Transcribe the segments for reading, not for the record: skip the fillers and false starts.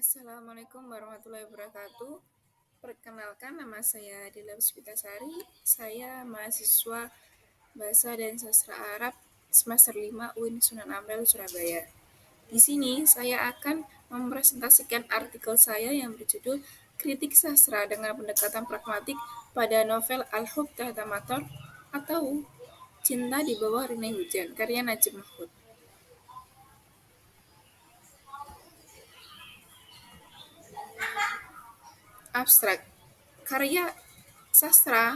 Assalamualaikum warahmatullahi wabarakatuh. Perkenalkan, nama saya Dila Puspitasari. Saya mahasiswa Bahasa dan Sastra Arab semester 5 UIN Sunan Ampel, Surabaya. Di sini saya akan mempresentasikan artikel saya yang berjudul Kritik Sastra dengan Pendekatan Pragmatik pada novel Al-Hub Tahta Mator atau Cinta di Bawah Rinai Hujan, karya Najib Mahfud. Abstrak. Karya sastra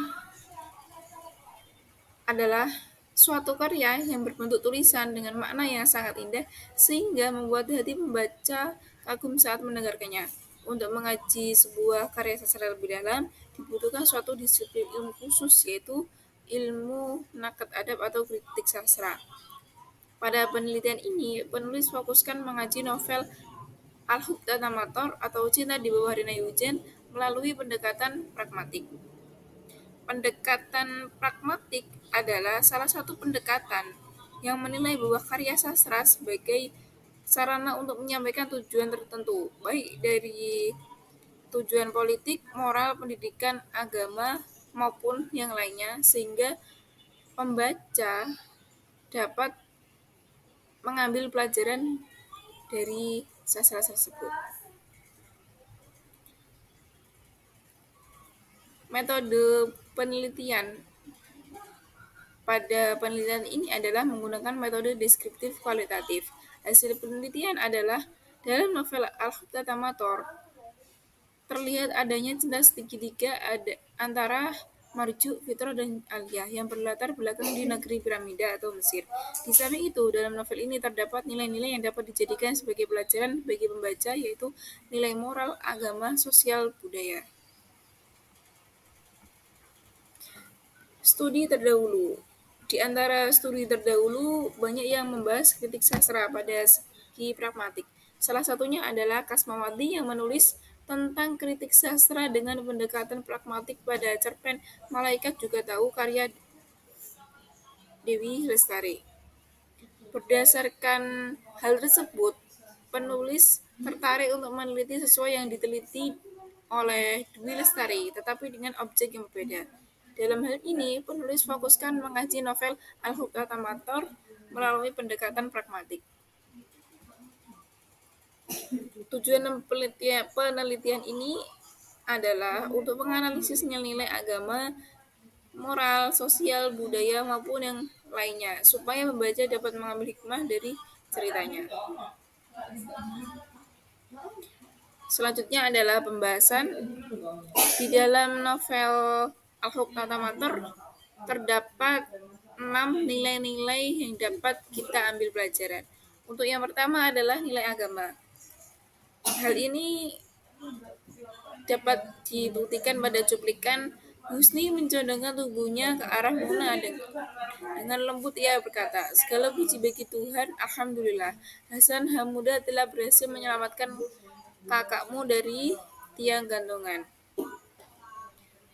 adalah suatu karya yang berbentuk tulisan dengan makna yang sangat indah sehingga membuat hati pembaca kagum saat mendengarkannya. Untuk mengaji sebuah karya sastra lebih dalam, dibutuhkan suatu disiplin ilmu khusus, yaitu ilmu nakat adab atau kritik sastra. Pada penelitian ini, penulis fokuskan mengaji novel Al-Hub Tahta Mator atau Cinta di Bawah Rinai Hujan melalui pendekatan pragmatik. Pendekatan pragmatik adalah salah satu pendekatan yang menilai bahwa karya sastra sebagai sarana untuk menyampaikan tujuan tertentu, baik dari tujuan politik, moral, pendidikan, agama, maupun yang lainnya, sehingga pembaca dapat mengambil pelajaran dari sastra tersebut. Metode penelitian pada penelitian ini adalah menggunakan metode deskriptif kualitatif. Hasil penelitian adalah dalam novel Al-Hub Tahta Mator terlihat adanya cinta segitiga antara Marjuk, Fitro, dan Aliyah yang berlatar belakang di negeri piramida atau Mesir. Di samping itu, dalam novel ini terdapat nilai-nilai yang dapat dijadikan sebagai pelajaran bagi pembaca, yaitu nilai moral, agama, sosial, budaya. Studi terdahulu. Di antara studi terdahulu, banyak yang membahas kritik sastra pada segi pragmatik. Salah satunya adalah Kasmawati yang menulis tentang kritik sastra dengan pendekatan pragmatik pada cerpen Malaikat Juga Tahu karya Dewi Lestari. Berdasarkan hal tersebut, penulis tertarik untuk meneliti sesuai yang diteliti oleh Dewi Lestari, tetapi dengan objek yang berbeda. Dalam hal ini, penulis fokuskan mengaji novel Al-Hub Tahta Mator melalui pendekatan pragmatik. Tujuan penelitian ini adalah untuk menganalisis nilai-nilai agama, moral, sosial, budaya, maupun yang lainnya, supaya pembaca dapat mengambil hikmah dari ceritanya. Selanjutnya adalah pembahasan. Di dalam novel Al-Hub Tahta Mator terdapat 6 nilai-nilai yang dapat kita ambil pelajaran. Untuk yang pertama adalah nilai agama. Hal ini dapat dibuktikan pada cuplikan Husni mencondongkan tubuhnya ke arah Muna dengan lembut ia berkata, "Segala puji bagi Tuhan, Alhamdulillah. Hasan Hamuda telah berhasil menyelamatkan kakakmu dari tiang gantungan."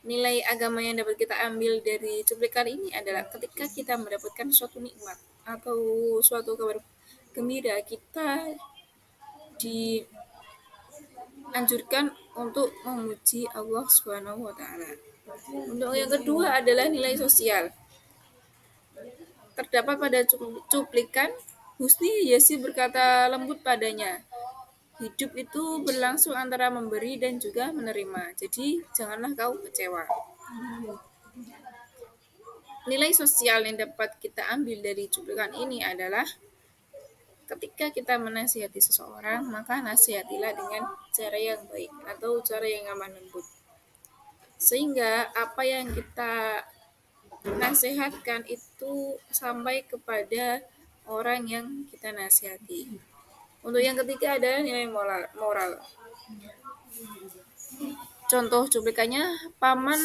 Nilai agama yang dapat kita ambil dari cuplikan ini adalah ketika kita mendapatkan suatu nikmat atau suatu kabar gembira, kita dianjurkan untuk memuji Allah Subhanahu wa taala. Untuk yang kedua adalah nilai sosial. Terdapat pada cuplikan Husni Yasi berkata lembut padanya, "Hidup itu berlangsung antara memberi dan juga menerima. Jadi janganlah kau kecewa." Nilai sosial yang dapat kita ambil dari cuplikan ini adalah ketika kita menasihati seseorang, maka nasihatilah dengan cara yang baik atau cara yang aman lembut. Sehingga apa yang kita nasihatkan itu sampai kepada orang yang kita nasihati. Untuk yang ketiga adalah nilai moral. Contoh cuplikannya, Paman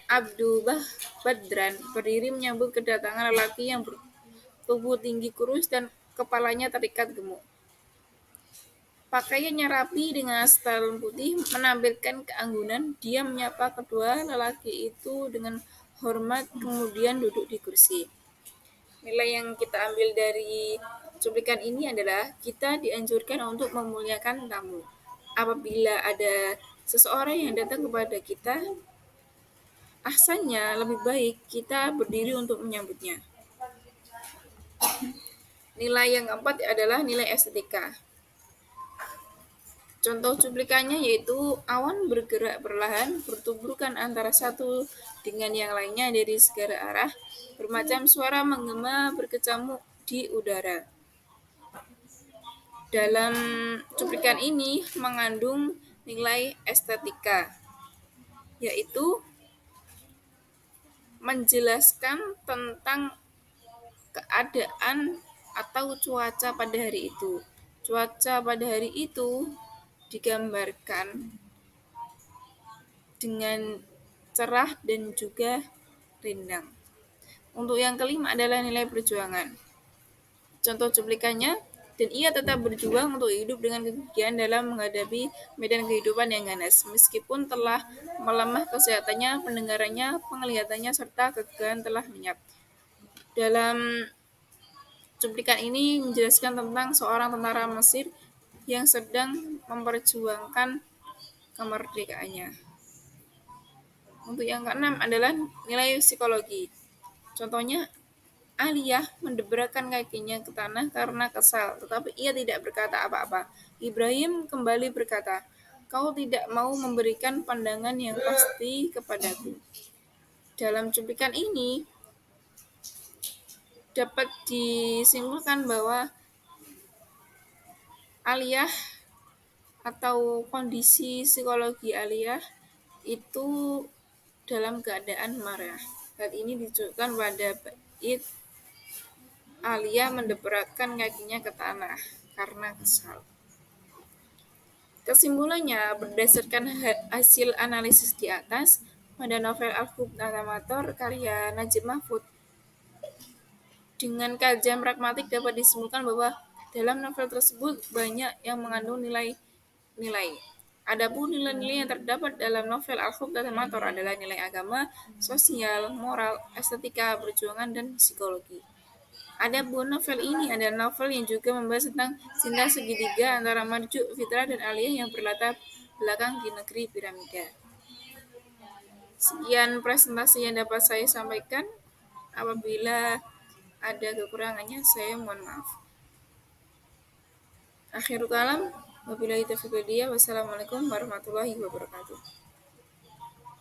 Abdullah Badran berdiri menyambut kedatangan lelaki yang bertubuh tinggi kurus dan kepalanya terikat gemuk. Pakaiannya rapi dengan setelan putih menampilkan keanggunan. Dia menyapa kedua lelaki itu dengan hormat, kemudian duduk di kursi. Nilai yang kita ambil dari cuplikan ini adalah kita dianjurkan untuk memuliakan tamu. apabila ada seseorang yang datang kepada kita, ahsannya lebih baik kita berdiri untuk menyambutnya. Nilai yang keempat adalah nilai estetika. Contoh cuplikannya yaitu awan bergerak perlahan, bertuburkan antara satu dengan yang lainnya dari segala arah, bermacam suara menggema berkecamuk di udara. Dalam cuplikan ini mengandung nilai estetika, yaitu menjelaskan tentang keadaan atau cuaca pada hari itu. Cuaca pada hari itu digambarkan dengan cerah dan juga rindang. Untuk yang kelima adalah nilai perjuangan. Contoh cuplikannya, dan ia tetap berjuang untuk hidup dengan kegigihan dalam menghadapi medan kehidupan yang ganas. Meskipun telah melemah kesehatannya, pendengarannya, penglihatannya, serta kegagalan telah lenyap. Dalam cuplikan ini menjelaskan tentang seorang tentara Mesir yang sedang memperjuangkan kemerdekaannya. Untuk yang keenam adalah nilai psikologi. Contohnya, Aliyah mendebrakkan kakinya ke tanah karena kesal, tetapi ia tidak berkata apa-apa. Ibrahim kembali berkata, "Kau tidak mau memberikan pandangan yang pasti kepadaku." Dalam cuplikan ini dapat disimpulkan bahwa Aliyah atau kondisi psikologi Aliyah itu dalam keadaan marah. Hal ini ditunjukkan pada bait Aliyah mendebrakkan kakinya ke tanah karena kesal. Kesimpulannya, berdasarkan hasil analisis di atas, pada novel Al-Hub Natamator karya Najib Mahfud, dengan kajian pragmatik dapat disimpulkan bahwa dalam novel tersebut banyak yang mengandung nilai. Adapun nilai-nilai yang terdapat dalam novel Al-Hub Natamator adalah nilai agama, sosial, moral, estetika, perjuangan, dan psikologi. Adapun novel ini adalah novel yang juga membahas tentang cinta segitiga antara Marju, Fitra, dan Aliyah yang berlatar belakang di negeri piramida. Sekian presentasi yang dapat saya sampaikan. Apabila ada kekurangannya, saya mohon maaf. Akhirul kalam, wabillahi taufiq wal hidayah. Wassalamualaikum warahmatullahi wabarakatuh.